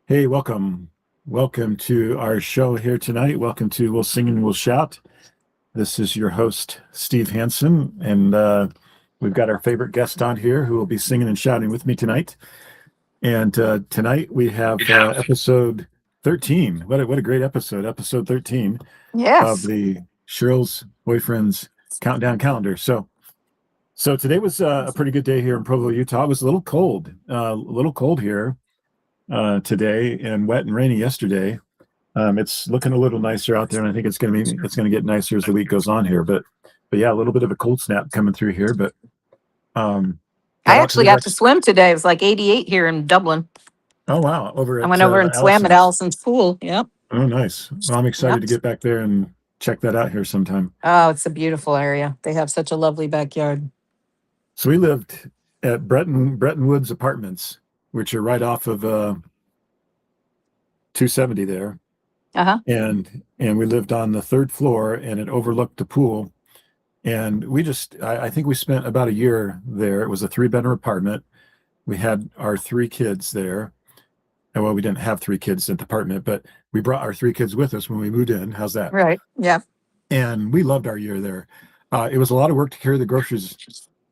Hey, welcome. Welcome to our show here tonight. Welcome to We'll Sing and We'll Shout. This is your host, Steve Hansen, and we've got our favorite guest on here who will be singing and shouting with me tonight. And tonight we have episode 13. What a great episode 13 of Yes. the Cheryl's Boyfriend's Countdown Calendar. So today was a pretty good day here in Provo, Utah. It was a little cold here today, and wet and rainy yesterday. It's looking a little nicer out there, and I think it's going to get nicer as the week goes on here. But yeah, a little bit of a cold snap coming through here. But got I out to actually the got to rest. swim today. It was like 88 here in Dublin. Oh wow, over I at went over and swam at Allison's. Allison's pool. Yep. Oh nice. Well, I'm excited Yep. to get back there and check that out here sometime. Oh, it's a beautiful area. They have such a lovely backyard. So we lived at Bretton Woods Apartments, which are right off of 270 there, Uh-huh. and we lived on the third floor, and it overlooked the pool. And I think we spent about a year there. It was a 3-bedroom apartment. We had our 3 kids there. And well, we didn't have 3 kids at the apartment, but we brought our 3 kids with us when we moved in. How's that? Right. Yeah. And we loved our year there. It was a lot of work to carry the groceries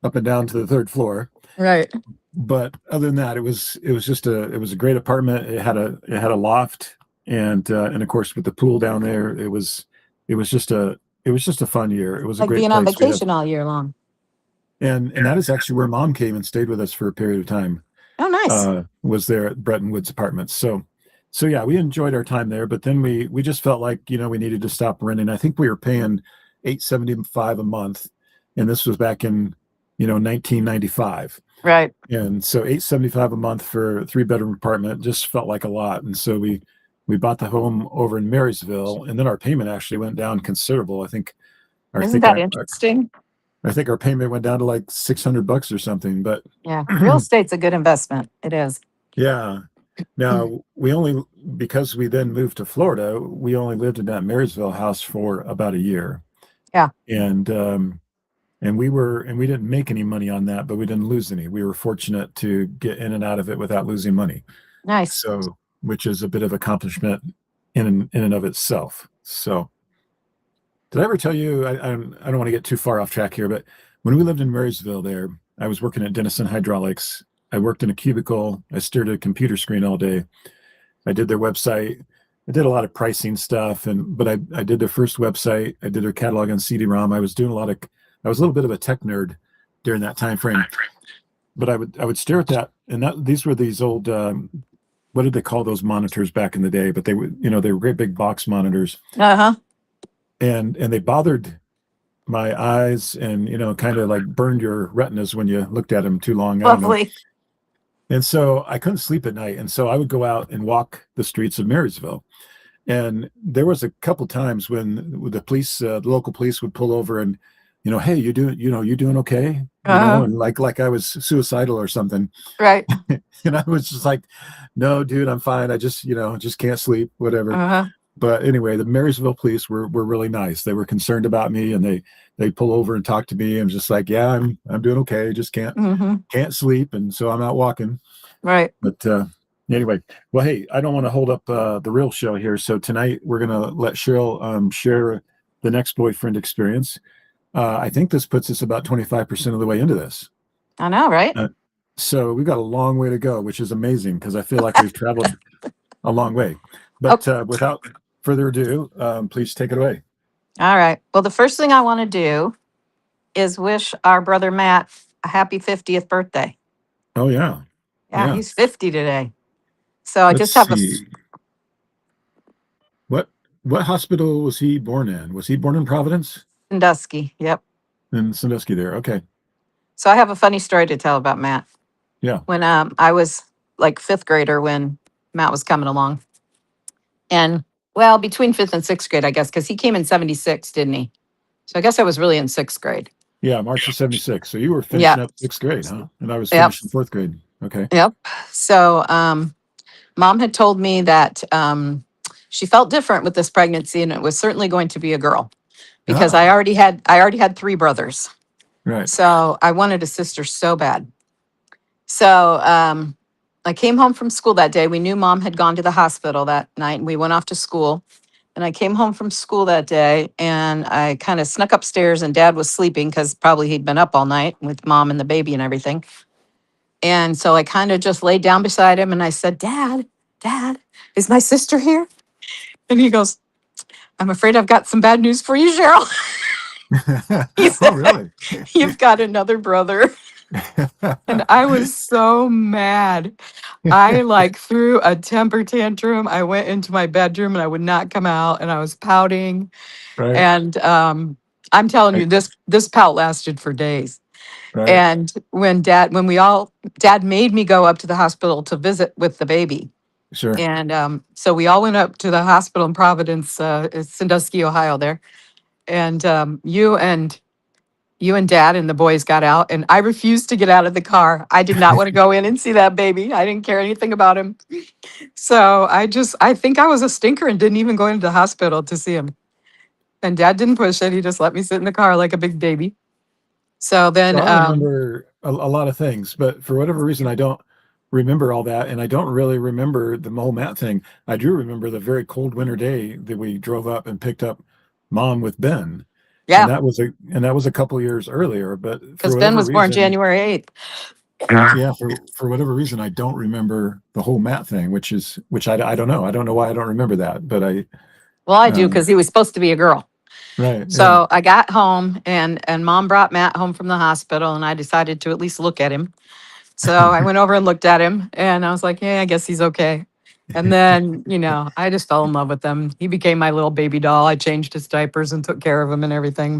up and down to the third floor. Right. But other than that, it was a great apartment. It had a loft, and of course with the pool down there, it was just a fun year. It was a Like great being on place. vacation all year long. And that is actually where Mom came and stayed with us for a period of time. Oh, nice. Was there at Bretton Woods Apartments. So yeah, we enjoyed our time there. But then we just felt like we needed to stop renting. I think we were paying $875 a month, and this was back in 1995. Right. And so $875 a month for a 3-bedroom apartment just felt like a lot. And so we bought the home over in Marysville, and then our payment actually went down considerable. Isn't that interesting? I think our payment went down to like $600 or something. But Yeah. Real estate's a good investment. It is. yeah. Now because we then moved to Florida, we only lived in that Marysville house for about a year. Yeah. And we didn't make any money on that, but we didn't lose any. We were fortunate to get in and out of it without losing money. Nice. So, which is a bit of accomplishment in and of itself. So, did I ever tell you? I don't want to get too far off track here, but when we lived in Marysville, there, I was working at Denison Hydraulics. I worked in a cubicle. I stared at a computer screen all day. I did their website. I did a lot of pricing stuff, but I did their first website. I did their catalog on CD-ROM. I was a little bit of a tech nerd during that time frame. But I would stare at that, and these were these old what did they call those monitors back in the day? But they were great big box monitors. Uh-huh. And they bothered my eyes, and kind of like burned your retinas when you looked at them too long. Lovely. And so I couldn't sleep at night. And so I would go out and walk the streets of Marysville. And there was a couple times when the police, the local police would pull over and, hey, you doing okay? And like I was suicidal or something. Right. And I was just like, no, dude, I'm fine. I just can't sleep, whatever. Uh-huh. But anyway, the Marysville police were really nice. They were concerned about me, and they pull over and talk to me. I'm just like, yeah, I'm doing okay. Just can't sleep, and so I'm out walking. Right. But anyway, well, hey, I don't want to hold up the real show here. So tonight we're gonna let Cheryl share the next boyfriend experience. I think this puts us about 25% of the way into this. I know, right? So we've got a long way to go, which is amazing because I feel like we've traveled a long way. But without further ado, please take it away. All right. Well, the first thing I want to do is wish our brother Matt a happy 50th birthday. Oh, yeah. Yeah, he's 50 today. So I just have What hospital was he born in? Was he born in Providence? Sandusky. Yep. In Sandusky there. Okay. So I have a funny story to tell about Matt. Yeah. When I was like 5th grader when Matt was coming along. And well, between 5th and 6th grade, I guess, because he came in 76, didn't he? So I guess I was really in 6th grade. Yeah, March of 76. So you were finishing up 6th grade, huh? And I was finishing 4th grade. Okay. Yep. So Mom had told me that she felt different with this pregnancy, and it was certainly going to be a girl because I already had 3 brothers. Right. So I wanted a sister so bad. So I came home from school that day. We knew mom had gone to the hospital that night and we went off to school. And I came home from school that day and I kind of snuck upstairs and dad was sleeping because probably he'd been up all night with mom and the baby and everything. And so I kind of just laid down beside him and I said, Dad, is my sister here? And he goes, I'm afraid I've got some bad news for you, Cheryl. He Oh, said, really? You've got another brother. And I was so mad. I like threw a temper tantrum. I went into my bedroom and I would not come out and I was pouting. Right. And I'm telling you, Right. this pout lasted for days. Right. And dad made me go up to the hospital to visit with the baby. Sure. And so we all went up to the hospital in Providence, it's Sandusky, Ohio there. And you and dad and the boys got out and I refused to get out of the car. I did not want to go in and see that baby. I didn't care anything about him. So I think I was a stinker and didn't even go into the hospital to see him. And dad didn't push it. He just let me sit in the car like a big baby. So So then, I remember a lot of things, but for whatever reason, I don't remember all that, and I don't really remember the whole mat thing. I do remember the very cold winter day that we drove up and picked up mom with Ben, and yeah, that was a couple years earlier. But for because Ben whatever was born reason, January 8th. yeah, for whatever reason, I don't remember the whole mat thing, which I don't know. I don't know why I don't remember that, but Well, I do um, because he was supposed to be a girl. right, yeah, So I got home and mom brought Matt home from the hospital and I decided to at least look at him. So I went over and looked at him and I was like, yeah, I guess he's okay. And then, I just fell in love with him. He became my little baby doll. I changed his diapers and took care of him and everything.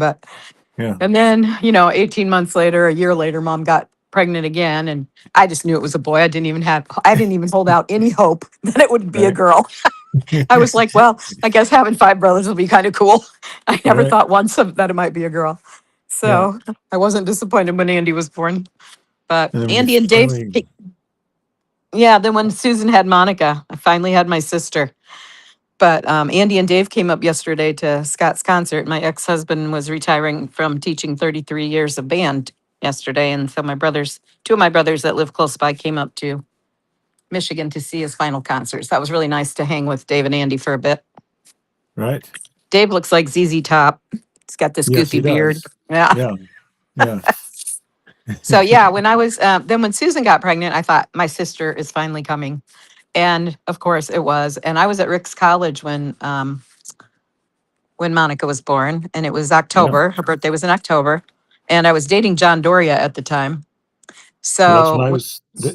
yeah, And then, 18 months later, a year later, mom got pregnant again. And I just knew it was a boy. I didn't even hold out any hope that it would be a right, girl. I was like, well, I guess having five brothers will be kind of cool. I never right, thought once that it might be a girl. yeah. So I wasn't disappointed when Andy was born. But And then when you Andy and Dave, finally, yeah, then when Susan had Monica, I finally had my sister. But Andy and Dave came up yesterday to Scott's concert. My ex-husband was retiring from teaching 33 years of band yesterday. And so two of my brothers that live close by came up to Michigan to see his final concerts. That was really nice to hang with Dave and Andy for a bit. right, Dave looks like ZZ Top. He's got this yes, he goofy beard. does, Yeah. yeah, yeah. So yeah, when I was then when Susan got pregnant, I thought my sister is finally coming, and of course it was. And I was at Rick's College when Monica was born, and it was Yeah. October. Her birthday was in October, and I was dating John Doria at the time. Well, that's when So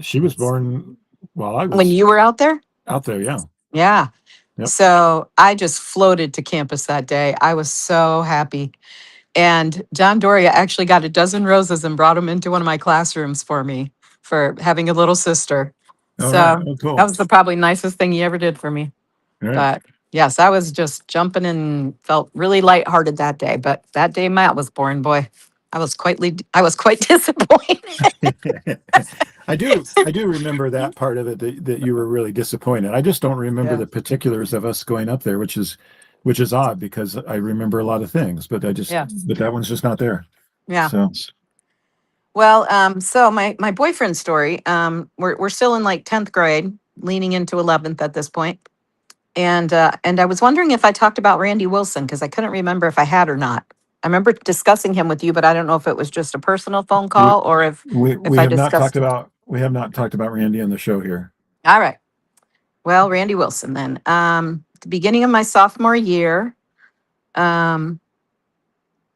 she was born while I when was you were out there, out there. Yeah. yeah. Yep. So I just floated to campus that day. I was so happy. And John Doria actually got a dozen roses and brought them into one of my classrooms for me for having a little sister. All right. So Oh, that cool. was the probably nicest thing he ever did for me. All right. But yes, I was just jumping and felt really lighthearted that day. But that day Matt was born, boy, I was quite disappointed. I do remember that part of it that you were really disappointed. I just don't remember Yeah. the particulars of us going up there, which is odd because I remember a lot of things, Yeah. but that one's just not there. Yeah. So, Well, so my boyfriend's story, we're still in like 10th grade, leaning into 11th at this point. And I was wondering if I talked about Randy Wilson because I couldn't remember if I had or not. I remember discussing him with you, but I don't know if it was just a personal phone we call or if we I have not talked discussed him. about Randy on the show here. All right. Well, Randy Wilson then. The beginning of my sophomore year, um,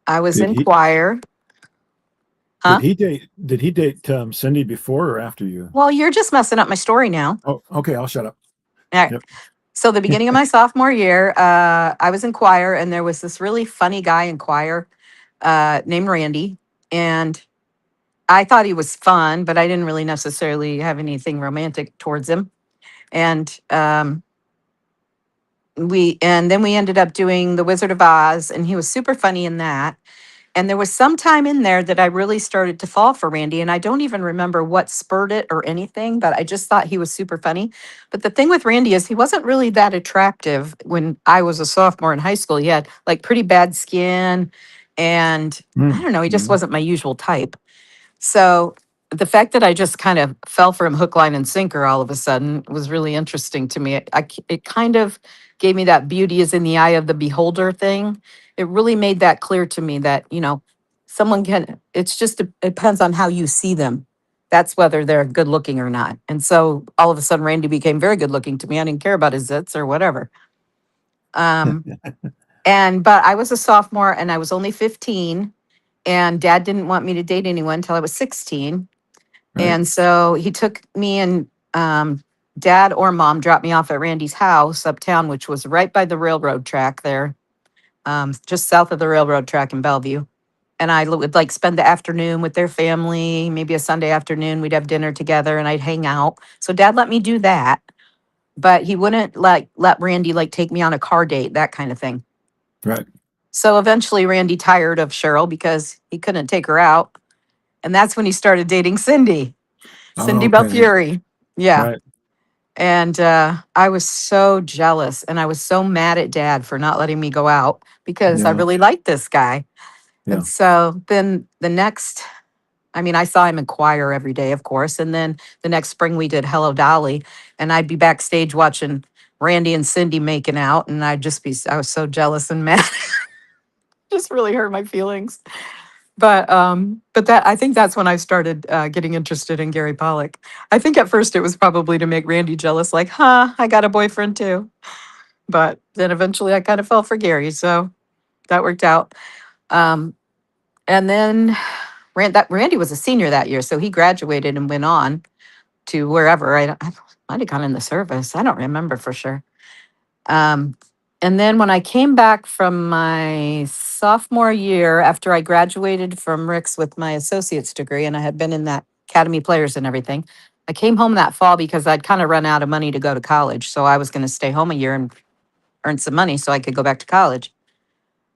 I was Did in he choir. Huh? did he date Cindy before or after you? Well, you're just messing up my story now. Oh, okay, I'll shut up. All right. Yep. So the beginning of my sophomore year, I was in choir, and there was this really funny guy in choir named Randy, and I thought he was fun, but I didn't really necessarily have anything romantic towards him. And then we ended up doing The Wizard of Oz, and he was super funny in that. And there was some time in there that I really started to fall for Randy, and I don't even remember what spurred it or anything, but I just thought he was super funny. But the thing with Randy is he wasn't really that attractive when I was a sophomore in high school. He had like pretty bad skin, and I Mm, don't know, he just mm, wasn't my usual type. So the fact that I just kind of fell for him hook, line, and sinker all of a sudden was really interesting to me. It kind of gave me that beauty is in the eye of the beholder thing. It really made that clear to me that, someone can, it's just, it depends on how you see them. That's whether they're good looking or not. And so all of a sudden, Randy became very good looking to me. I didn't care about his zits or whatever. Um, but I was a sophomore and I was only 15, and dad didn't want me to date anyone until I was 16. Right. And so he took me and dad or mom dropped me off at Randy's house uptown, which was right by the railroad track there, just south of the railroad track in Bellevue. And I would like spend the afternoon with their family, maybe a Sunday afternoon. We'd have dinner together and I'd hang out. So dad let me do that, but he wouldn't like let Randy like take me on a car date, that kind of thing. Right. So eventually Randy tired of Cheryl because he couldn't take her out. And that's when he started dating Oh, Cindy okay. Belfiore. Yeah. Right. And I was so jealous and I was so mad at dad for not letting me go out because I Yeah. really liked this guy. And Yeah. so then I mean, I saw him in choir every day, of course. And then the next spring we did Hello Dolly, and I'd be backstage watching Randy and Cindy making out. And I was so jealous and mad. Just really hurt my feelings. But that I think that's when I started getting interested in Gary Pollock. I think at first it was probably to make Randy jealous, like, huh, I got a boyfriend too. But then eventually I kind of fell for Gary, so that worked out. Um, and then Randy was a senior that year, so he graduated and went on to wherever. I might have gone in the service. I don't remember for sure. Um, and then when I came back from my sophomore year, after I graduated from Rick's with my associate's degree, and I had been in that Academy Players and everything, I came home that fall because I'd kind of run out of money to go to college. So I was going to stay home a year and earn some money so I could go back to college.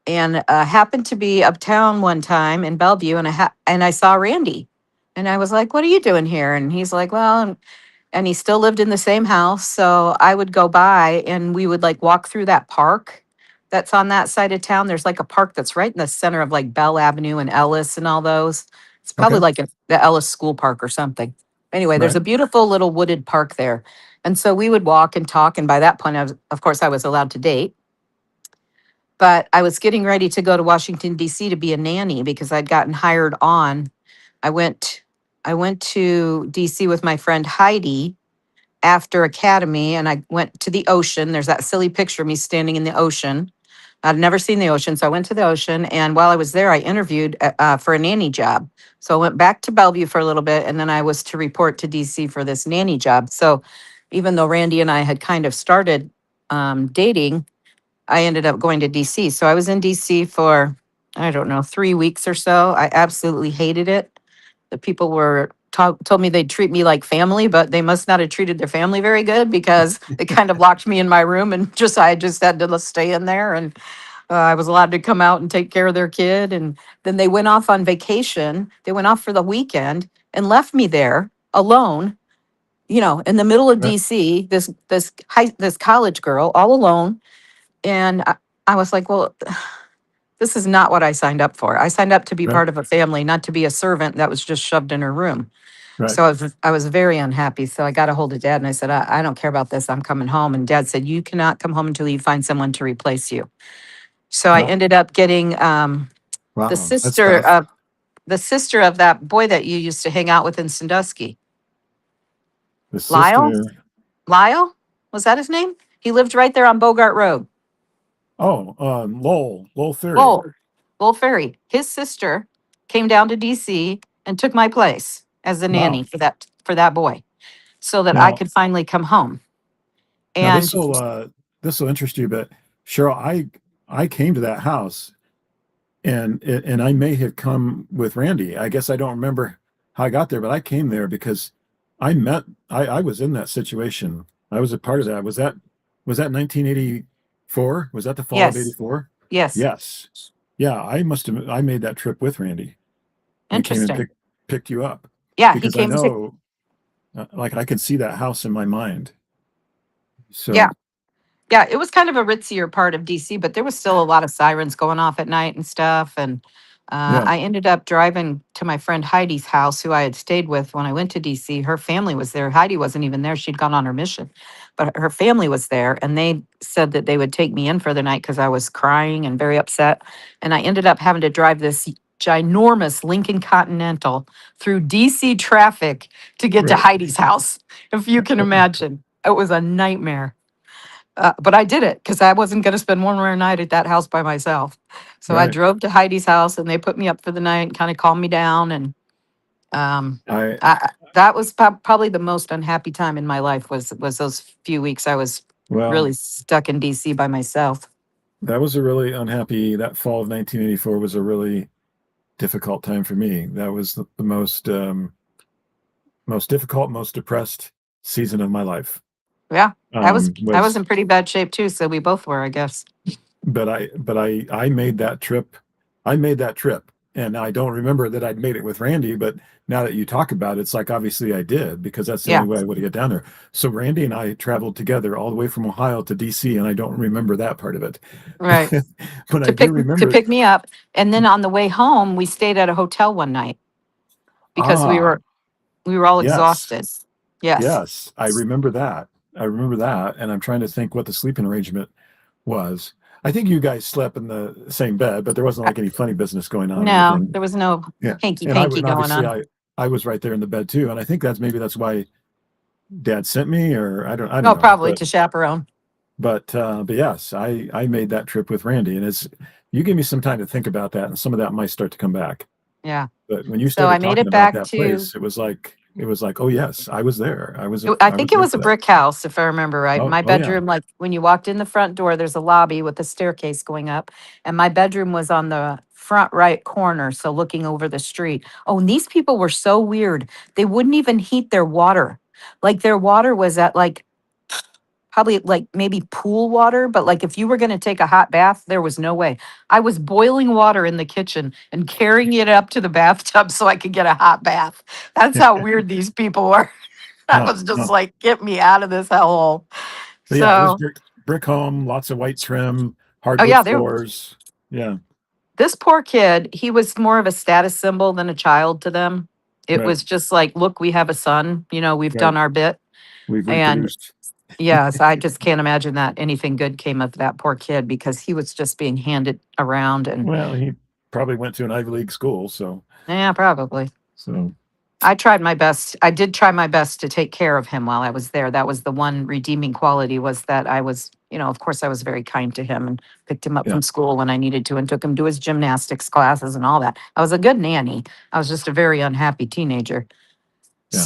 And happened to be uptown one time in Bellevue, and I saw Randy, and I was like, "What are you doing here?" And he's like, "Well," and he still lived in the same house. So I would go by and we would like walk through that park that's on that side of town. There's like a park that's right in the center of like Bell Avenue and Ellis and all those. It's probably Okay. like the Ellis School Park or something. Anyway, there's Right. a beautiful little wooded park there. And so we would walk and talk. And by that point, of course, I was allowed to date. But I was getting ready to go to Washington, D.C. to be a nanny because I'd gotten hired on. I went I went to DC with my friend Heidi after academy, and I went to the ocean. There's that silly picture of me standing in the ocean. I'd never seen the ocean, so I went to the ocean. And while I was there, I interviewed for a nanny job. So I went back to Bellevue for a little bit, and then I was to report to DC for this nanny job. So even though Randy and I had kind of started dating, I ended up going to DC. So I was in DC for, I don't know, 3 weeks or so. I absolutely hated it. The people told me they'd treat me like family, but they must not have treated their family very good because they kind of locked me in my room and I just had to stay in there. And I was allowed to come out and take care of their kid. And then they went off on vacation. They went off for the weekend and left me there alone, in the middle of Right. DC, this college girl all alone. And I was like, well, this is not what I signed up for. I signed up to be Right. part of a family, not to be a servant that was just shoved in her room. Right. So I was very unhappy. So I got a hold of dad and I said, I don't care about this. I'm coming home. And dad said, you cannot come home until you find someone to replace you. So I Wow. ended up getting the Wow. That's sister tough. of the sister of that boy that you used to hang out with in Sandusky. The Lyle? sister. Lyle? Was that his name? He lived right there on Bogart Road. Oh, Lowell Theory. Lowell. Lowell Ferry. His sister came down to DC and took my place as the Wow. nanny for that boy so that I Now, could finally come home. now And this will interest you, but Cheryl, I came to that house and I may have come with Randy. I guess I don't remember how I got there, but I came there because I was in that situation. I was a part of that. Was that 1984? Was that the fall of yes, 84? yes, Yes. Yeah, I made that trip with Randy and came and interesting. picked you up Yeah, he because I came to, know like I can see that house in my mind. yeah, So, yeah, it was kind of a ritzier part of DC, but there was still a lot of sirens going off at night and stuff. And Yeah. I ended up driving to my friend Heidi's house, who I had stayed with when I went to DC. Her family was there. Heidi wasn't even there. She'd gone on her mission, but her family was there. And they said that they would take me in for the night because I was crying and very upset. And I ended up having to drive this ginormous Lincoln Continental through DC traffic to get to Right. Heidi's house, if you can imagine. It was a nightmare. But I did it because I wasn't going to spend one more night at that house by myself. So I Right. drove to Heidi's house and they put me up for the night and kind of calmed me down. And um, I that was probably the most unhappy time in my life was those few weeks I was well, really stuck in DC by myself. that was a really unhappy. That fall of 1984 was a really difficult time for me. That was the most difficult, most depressed season of my life. Yeah, I was Was in pretty bad shape too. So we both were, I guess. but I made that trip. I made that trip, and I don't remember that I'd made it with Randy. But now that you talk about it, it's like obviously I did because that's the Yeah, only way I would get down there. So Randy and I traveled together all the way from Ohio to DC, and I don't remember that part of it, right. but I To do to remember. pick me up, and then on the way home, we stayed at a hotel one night because Ah, we were all yes, exhausted. Yes. yes, I remember that. I remember that, and I'm trying to think what the sleeping arrangement was. I think you guys slept in the same bed, but there wasn't Uh, like any funny business going on or No, anything. there was no Yeah, hanky and I panky would going obviously on. I was right there in the bed too, and I think that's why Dad sent me, or I don't No, know, probably to chaperone. but yes, I made that trip with Randy, and it's you give me some time to think about that, and some of that might start to come back. Yeah. But when you So I started made talking it about back that to, place, it was like, oh yes, I was there. I I was think it there was for a that. brick house, if I remember right. Oh My oh yeah, bedroom, like when you walked in the front door, there's a lobby with a staircase going up. And my bedroom was on the front right corner. So looking over the street. Oh, and these people were so weird. They wouldn't even heat their water. Like their water was at like probably like maybe pool water, but like if you were going to take a hot bath, there was no way. I was boiling water in the kitchen and carrying it up to the bathtub so I could get a hot bath. That's how weird these people were. I huh, was just huh. like, get me out of this hellhole. But yeah, it was So, brick home, lots of white trim, oh hardwood yeah, there. floors. Yeah, This poor kid, he was more of a status symbol than a child to them. It right, was just like, look, we have a son. You know, we've right. done our bit. We've And reproduced. yes, I just can't imagine that anything good came of that poor kid because he was just being handed around and Well, he probably went to an Ivy League school, yeah, probably. so I tried my best. I did try my best to take care of him while I was there. That was the one redeeming quality was that I was, of course I was very kind to him and picked him up yeah, from school when I needed to and took him to his gymnastics classes and all that. I was a good nanny. I was just a very unhappy teenager. yeah.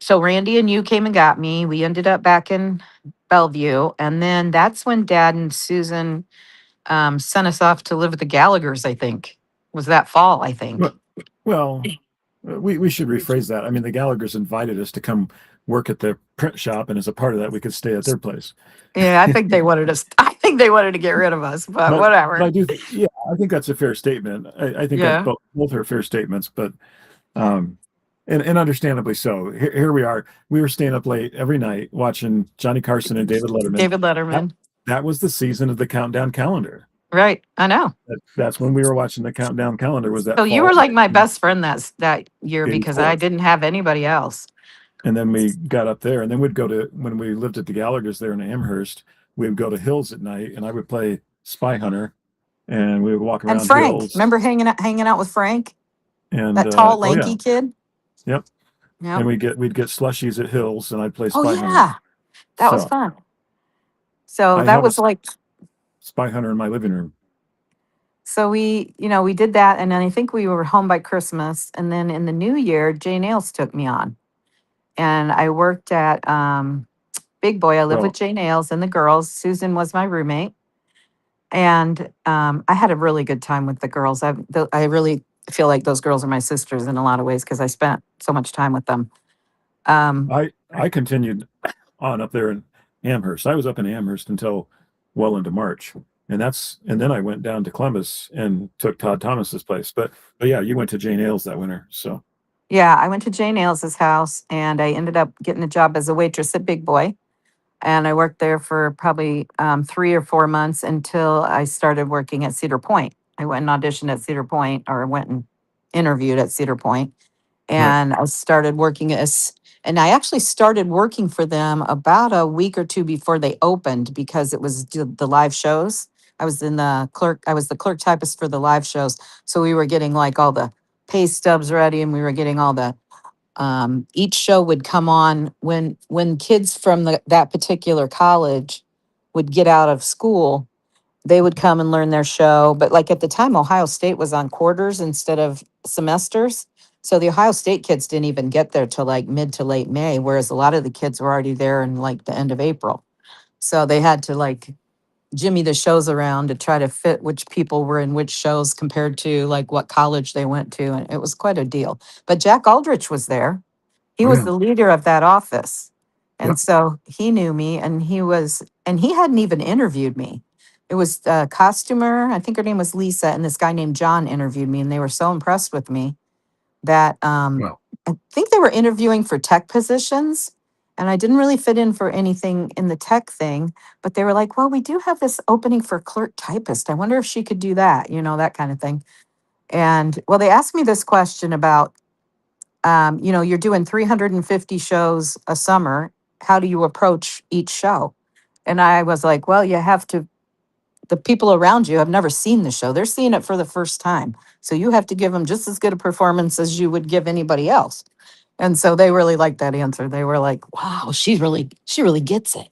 So Randy and you came and got me. We ended up back in Bellevue and then that's when Dad and Susan sent us off to live with the Gallaghers, I think. Was that fall, I think. Well, well, we should rephrase that. I mean, the Gallaghers invited us to come work at their print shop, and as a part of that, we could stay at their place. Yeah, I think they wanted us. I think they wanted to get rid of us, but But whatever. I do, yeah, I think that's a fair statement. I think that Yeah. both are fair statements, but um, and understandably so. Here we are. We were staying up late every night watching Johnny Carson and David Letterman. David That Letterman. that was the season of the countdown calendar. Right. I know. That's when we were watching the countdown calendar. Was that So you fall were of like my best friend that year because I 1984? didn't have anybody else. And then we got up there, and then we'd go to when we lived at the Gallaghers there in Amherst. We would go to Hills at night, and I would play Spy Hunter, and we would walk And around Frank, Hills. remember hanging out with Frank, And that tall, oh yeah, lanky kid? yep. Yep. And we'd get slushies at Hills, and I'd play Oh Spy Hunter. yeah, that was So fun. So I that have a was like, Spy Hunter in my living room. so we did that, and then I think we were home by Christmas, and then in the new year, Jay Nails took me on, and I worked at Big Boy. I lived with Well, Jay Nails and the girls. Susan was my roommate. And I had a really good time with the girls. I really feel like those girls are my sisters in a lot of ways because I spent so much time with them. Um, I continued on up there in Amherst. I was up in Amherst until well into March, and then I went down to Columbus and took Todd Thomas's place. But yeah, you went to Jane Ailes that winter, so yeah, I went to Jay Nails's house and I ended up getting a job as a waitress at Big Boy. And I worked there for probably 3 or 4 months until I started working at Cedar Point. I went and auditioned at Cedar Point, or went and interviewed at Cedar Point, Right. and I started working as, and I actually started working for them about a week or two before they opened because it was the live shows. I was the clerk typist for the live shows. So we were getting like all the pay stubs ready, and we were getting all the, each show would come on when kids from that particular college would get out of school, they would come and learn their show. But like at the time, Ohio State was on quarters instead of semesters. So the Ohio State kids didn't even get there till like mid to late May, whereas a lot of the kids were already there in like the end of April. So they had to like jimmy the shows around to try to fit which people were in which shows compared to like what college they went to. And it was quite a deal. But Jack Aldrich was there. He Oh was yeah. the leader of that office. And Yep. so he knew me, and and he hadn't even interviewed me. It was a costumer, I think her name was Lisa, and this guy named John interviewed me, and they were so impressed with me that Well, I think they were interviewing for tech positions. And I didn't really fit in for anything in the tech thing, but they were like, well, we do have this opening for clerk typist. I wonder if she could do that, that kind of thing. And well, they asked me this question about, you're doing 350 shows a summer. How do you approach each show? And I was like, well, you have to, the people around you have never seen the show. They're seeing it for the first time. So you have to give them just as good a performance as you would give anybody else. And so they really liked that answer. They were like, wow, she really gets it.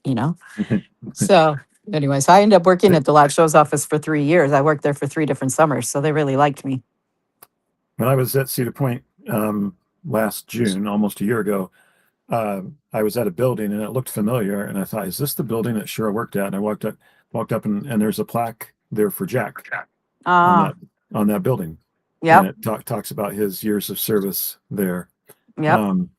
So anyway, so I ended up working at the live shows office for 3 years. I worked there for 3 different summers. So they really liked me. when I was at Cedar Point last June, almost a year ago, I was at a building and it looked familiar, and I thought, "Is this the building that Shira worked at?" And I walked up, and there's a plaque there for Jack on Ah, that building, and yep, it talks about his years of service there. yep. Um,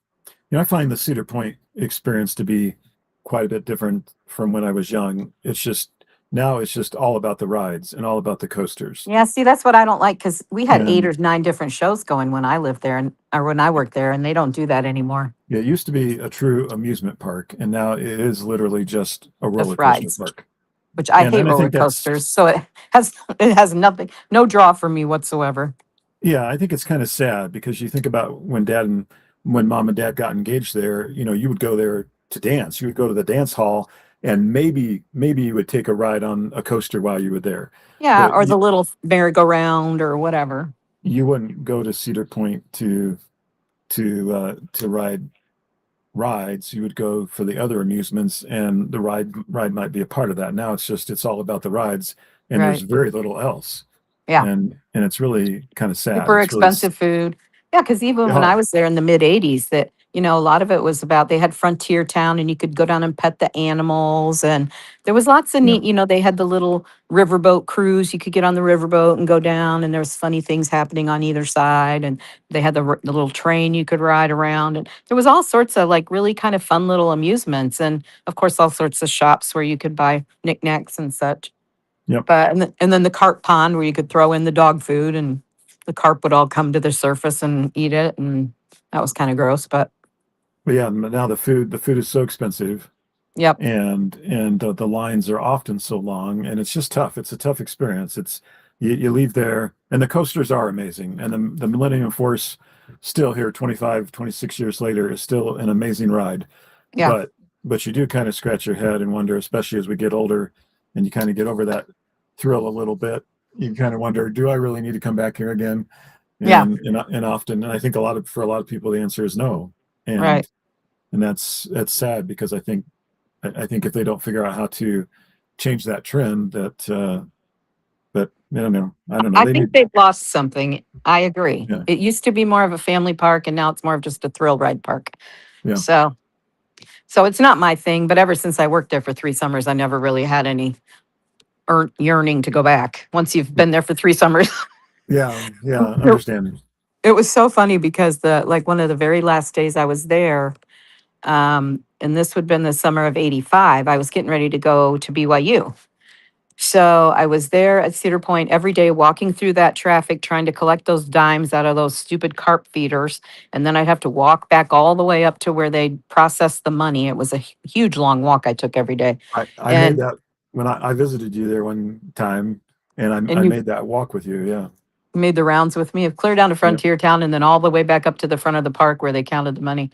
I find the Cedar Point experience to be quite a bit different from when I was young. It's just now it's just all about the rides and all about the coasters. Yeah, see, that's what I don't like because we had eight And or nine different shows going when I lived there, and or when I worked there, and they don't do that anymore. it used to be a true amusement park, and now it is literally just a roller Just coaster rides, park. which I hate And I roller think that's coasters. So it has nothing, no draw for me whatsoever. Yeah, I think it's kind of sad because you think about when mom and dad got engaged there, you would go there to dance. You would go to the dance hall, and maybe you would take a ride on a coaster while you were there. Yeah, But or the little merry-go-round or whatever. you wouldn't go to Cedar Point to ride rides. You would go for the other amusements, and the ride might be a part of that. Now it's all about the rides, and there's Right. very little else. Yeah. And it's really kind of sad. Super It's really expensive food. Yeah, because even when I oh was there in the mid 80s, that, a lot of it was about they had Frontier Town and you could go down and pet the animals. And there was lots of yeah. neat, they had the little riverboat cruise. You could get on the riverboat and go down, and there was funny things happening on either side. And they had the little train you could ride around. And there was all sorts of like really kind of fun little amusements. And of course, all sorts of shops where you could buy knickknacks and such. Yep. But and then the carp pond where you could throw in the dog food, and the carp would all come to the surface and eat it, and that was kind of gross. But But yeah, now the food is so expensive, yep, and the lines are often so long, and it's just tough. It's a tough experience. You leave there, and the coasters are amazing, and the Millennium Force still here 25, 26 years later is still an amazing ride. yeah, But you do kind of scratch your head and wonder, especially as we get older, and you kind of get over that thrill a little bit. You kind of wonder, do I really need to come back here again? yeah, And often, and I think for a lot of people, the answer is no. right. And that's sad because I think if they don't figure out how to change that trend, that I don't know, I they think need. they've lost something. I agree. Yeah, It used to be more of a family park, and now it's more of just a thrill ride park. yeah, So, so it's not my thing. But ever since I worked there for 3 summers, I never really had any yearning to go back. Once you've been there for 3 summers, yeah, understanding. it was so funny because one of the very last days I was there, and this would have been the summer of 85, I was getting ready to go to BYU. So I was there at Cedar Point every day, walking through that traffic, trying to collect those dimes out of those stupid carp feeders. And then I'd have to walk back all the way up to where they processed the money. It was a huge long walk I took every day. I made And that when I visited you there one time. And And I you made that walk with you. Yeah. made the rounds with me, clear down to Yep. Frontier Town and then all the way back up to the front of the park where they counted the money.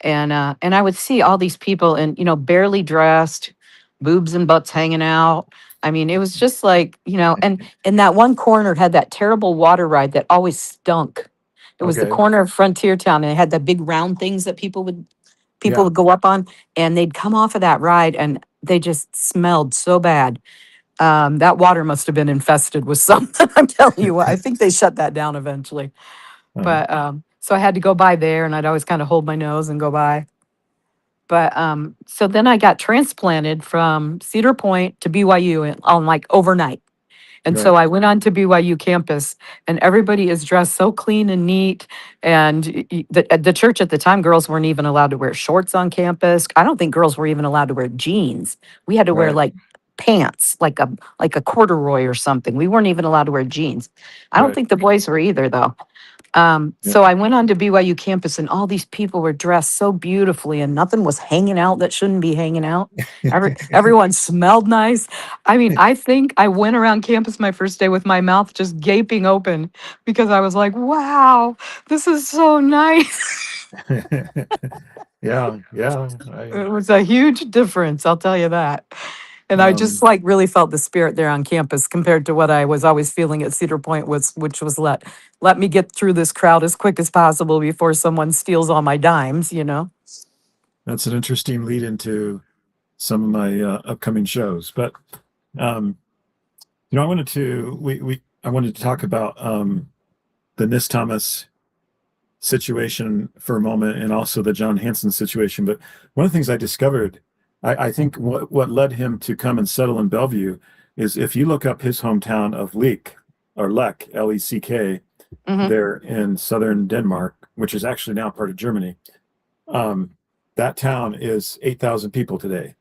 And I would see all these people and, barely dressed, boobs and butts hanging out. I mean, it was just like, and in that one corner had that terrible water ride that always stunk. It was the Okay. corner of Frontier Town and it had the big round things that people Yeah. would go up on, and they'd come off of that ride and they just smelled so bad. That water must have been infested with something. I'm telling you what, I think they shut that down eventually. Uh, But so I had to go by there, and I'd always kind of hold my nose and go by. But so then I got transplanted from Cedar Point to BYU on like overnight. And so right. I went on to BYU campus, and everybody is dressed so clean and neat. And the church at the time, girls weren't even allowed to wear shorts on campus. I don't think girls were even allowed to wear jeans. We had to wear Right. like pants, like a corduroy or something. We weren't even allowed to wear jeans. I don't Right. think the boys were either, though. Yeah. So I went on to BYU campus, and all these people were dressed so beautifully, and nothing was hanging out that shouldn't be hanging out. Everyone smelled nice. I mean, I think I went around campus my first day with my mouth just gaping open because I was like, wow, this is so nice. Yeah. Yeah. It was a huge difference, I'll tell you that. And I just Um, like really felt the spirit there on campus compared to what I was always feeling at Cedar Point was, which was let me get through this crowd as quick as possible before someone steals all my dimes. that's an interesting lead into some of my upcoming shows. But um, I wanted to talk about the Nis Thomas situation for a moment, and also the John Hanson situation. But one of the things I discovered, I think what led him to come and settle in Bellevue is if you look up his hometown of Leek or Leck, Leck, Hmm. there in southern Denmark, which is actually now part of Germany. Um, that town is 8,000 people today,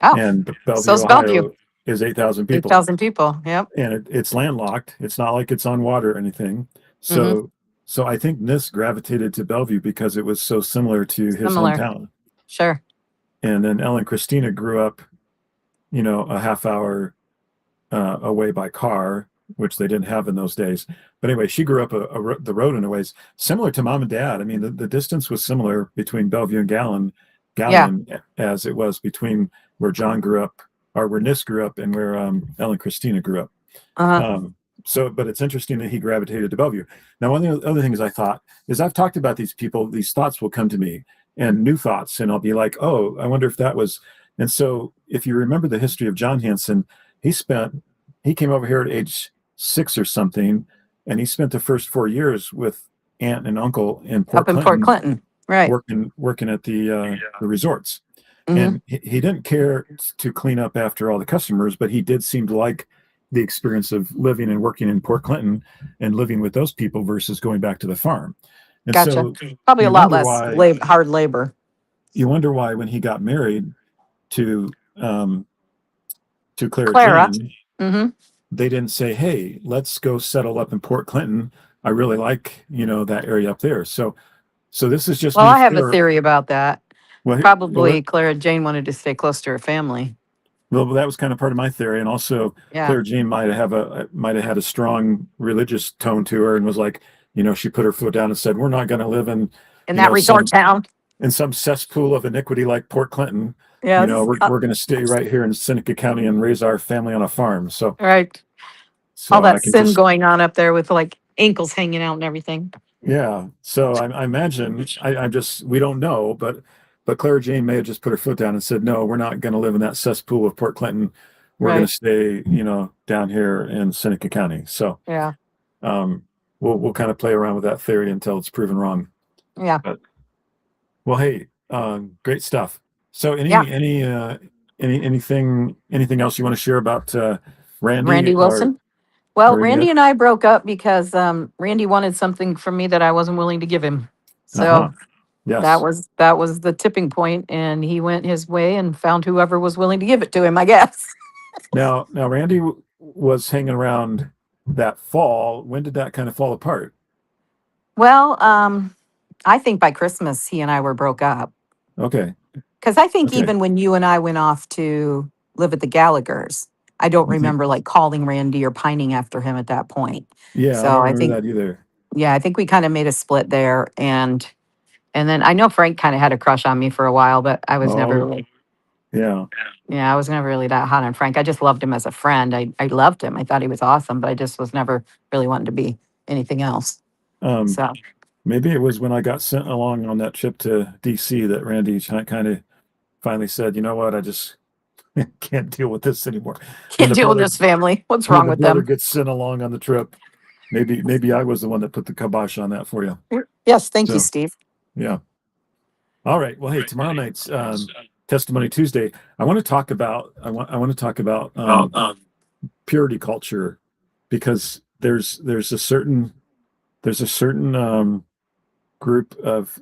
Oh, and Bellevue, so's Bellevue. Ohio is 8,000 people, 8,000 people. Yep. and it's landlocked. It's not like it's on water or anything. Hmm. So I think Nis gravitated to Bellevue because it was so similar to his Similar. hometown. Sure. And then Ellen Christina grew up, a half hour away by car, which they didn't have in those days. But anyway, she grew up the road in a ways similar to mom and dad. I mean, the distance was similar between Bellevue and Yeah. Gallion as it was between where John grew up, or where Nis grew up, and where Ellen Christina grew up. Uh-huh. But it's interesting that he gravitated to Bellevue. Now, one of the other things I thought is I've talked about these people, these thoughts will come to me and new thoughts, and I'll be like, oh, I wonder if that was. And so, if you remember the history of John Hanson, he came over here at age 6 or something, and he spent the first 4 years with aunt and uncle in Port Up in Port Clinton, Clinton. Right. working at the resorts. Hmm. And he didn't care to clean up after all the customers, but he did seem to like the experience of living and working in Port Clinton and living with those people versus going back to the farm. And Gotcha. so Probably a you lot wonder less why hard labor. when he got married to Clara Clara. Jane, Hmm. they didn't say, "Hey, let's go settle up in Port Clinton. I really like, that area up there." So this is just Well, me I have a for theory about that. well, Probably Clara Jane wanted to stay close to her family. well, that was kind of part of my theory, and also Yeah. Claire Jean might have had a strong religious tone to her, and was like, she put her foot down and said, "We're not going to live in, In you that know, resort some town. cesspool of iniquity like Port Clinton. Yes. We're going to stay right here in Seneca County and raise our family on a farm." So Right. All so that I can sin just going on up there with like ankles hanging out and everything. Yeah. So I imagine I just we don't know, but Clara Jane may have just put her foot down and said, "No, we're not going to live in that cesspool of Port Clinton. We're going Right. to stay, down here in Seneca County." So Yeah. um, we'll kind of play around with that theory until it's proven wrong. Yeah. But well, hey, great stuff. So Yeah. anything else you want to share about Randy Randy or Wilson. Well, any Randy other? and I broke up because Randy wanted something from me that I wasn't willing to give him. Uh-huh. So that Yes. was that was the tipping point, and he went his way and found whoever was willing to give it to him, I guess. Now Randy was hanging around that fall. When did that kind of fall apart? Well, I think by Christmas he and I were broke up. Okay. Because I think Okay. even when you and I went off to live at the Gallagher's, I don't You think? remember like calling Randy or pining after him at that point. Yeah, I So don't I remember think, that either. yeah, I think we kind of made a split there. And then I know Frank kind of had a crush on me for a while, but I was never Oh, really, yeah. yeah, I was never really that hot on Frank. I just loved him as a friend. I loved him. I thought he was awesome, but I just was never really wanting to be anything else. Um, So maybe it was when I got sent along on that trip to DC that Randy kind of finally said, you know what, I just can't deal with this anymore. When can't the deal with brother this family. What's when wrong the with brother them? gets sent along on the trip, maybe I was the one that put the kibosh on that for you. Yes, thank you, So Steve. yeah. All right. Well, hey, tomorrow night's Testimony Tuesday. I want to talk about purity culture because there's a certain group of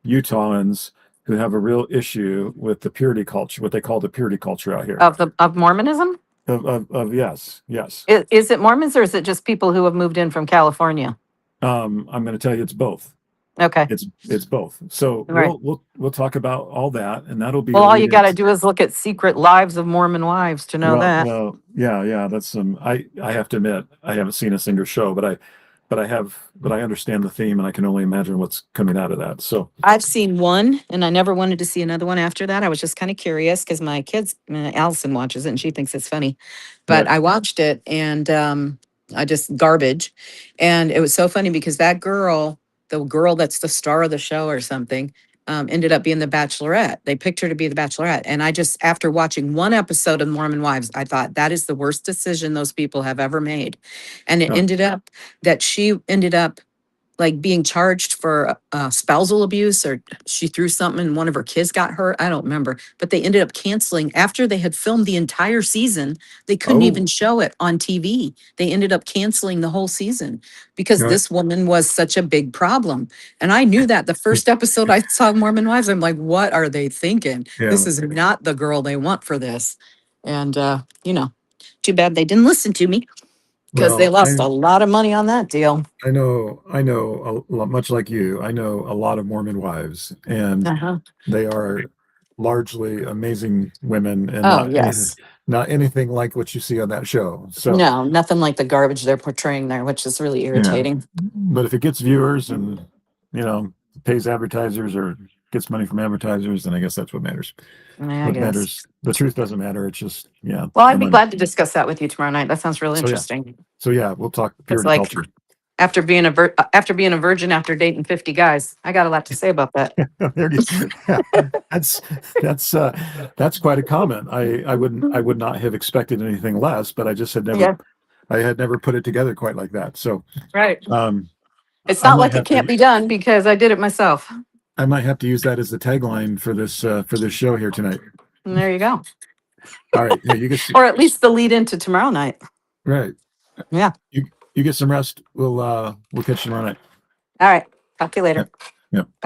Utahns who have a real issue with the purity culture, what they call the purity culture out here. Of Mormonism? Yes. Is it Mormons or is it just people who have moved in from California? I'm going to tell you it's both. Okay. It's both. So Right. we'll talk about all that, and that'll be Well, a all lead you got to in. do is look at Secret Lives of Mormon Wives to know that. Well, yeah. That's some. I have to admit, I haven't seen a single show, but I understand the theme, and I can only imagine what's coming out of that. So I've seen one and I never wanted to see another one after that. I was just kind of curious because my kids, Allison watches it and she thinks it's funny. But right. I watched it and I just garbage. And it was so funny because that girl, the girl that's the star of the show or something, ended up being the bachelorette. They picked her to be the bachelorette. And I just, after watching one episode of Mormon Wives, I thought that is the worst decision those people have ever made. And it Oh, ended up that she ended up like being charged for spousal abuse, or she threw something and one of her kids got hurt. I don't remember, but they ended up canceling after they had filmed the entire season. They couldn't oh, even show it on TV. They ended up canceling the whole season because right. this woman was such a big problem. And I knew that the first episode I saw Mormon Wives, I'm like, what are they thinking? This Yeah. is not the girl they want for this. And, too bad they didn't listen to me because they Well, lost a lot of money on that deal. I know a lot, much like you. I know a lot of Mormon wives, and Uh-huh. they are largely amazing women, and Oh, yes. not anything like what you see on that show. So No, nothing like the garbage they're portraying there, which is really yeah, irritating. but if it gets viewers and pays advertisers or gets money from advertisers, then I guess that's what matters. I What guess. matters, the truth doesn't matter. It's just Well, the I'd be money. glad to discuss that with you tomorrow night. That sounds really So yeah, interesting. we'll talk It's purity like culture. after being a virgin after dating 50 guys, I got a lot to say about that. There you- yeah, that's that's uh, that's quite a comment. I would not have expected anything less, but Yeah, I had never put it together quite like that. So right. um, It's I not might like it have can't to be done because I did it myself. I might have to use that as the tagline for this show here tonight. And there you go. All right, hey, you get Or at least the lead into tomorrow night. right. Yeah. You get some rest. We'll catch you tomorrow night. All right. Talk to you Yeah. later. Yeah.